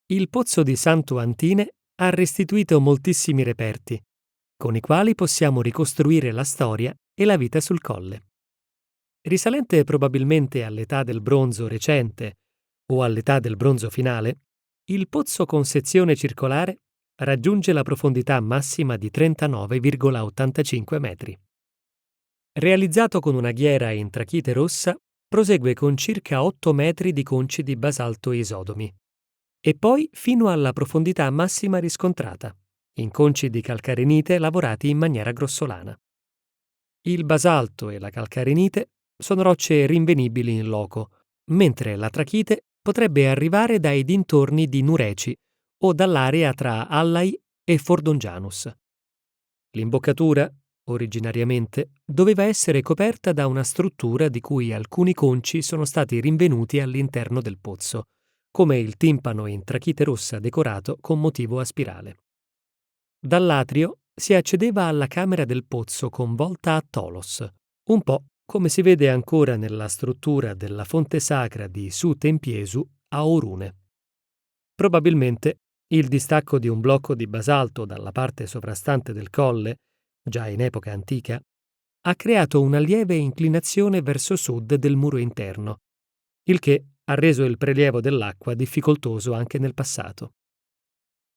Il pozzo di Santo Antine ha restituito moltissimi reperti, con i quali possiamo ricostruire la storia e la vita sul colle. Risalente probabilmente all'età del bronzo recente o all'età del bronzo finale, il pozzo con sezione circolare raggiunge la profondità massima di 39,85 metri. Realizzato con una ghiera in trachite rossa, prosegue con circa 8 metri di conci di basalto isodomi e poi fino alla profondità massima riscontrata, in conci di calcarenite lavorati in maniera grossolana. Il basalto e la calcarenite sono rocce rinvenibili in loco, mentre la trachite potrebbe arrivare dai dintorni di Nureci o dall'area tra Allai e Fordongianus. L'imboccatura, originariamente, doveva essere coperta da una struttura di cui alcuni conci sono stati rinvenuti all'interno del pozzo, come il timpano in trachite rossa decorato con motivo a spirale. Dall'atrio si accedeva alla camera del pozzo con volta a tolos, un po' come si vede ancora nella struttura della fonte sacra di Su Tempiesu a Orune. Probabilmente il distacco di un blocco di basalto dalla parte sovrastante del colle, già in epoca antica, ha creato una lieve inclinazione verso sud del muro interno, il che ha reso il prelievo dell'acqua difficoltoso anche nel passato.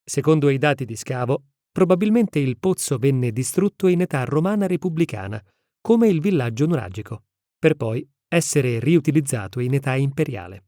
Secondo i dati di scavo, probabilmente il pozzo venne distrutto in età romana repubblicana, come il villaggio nuragico, per poi essere riutilizzato in età imperiale.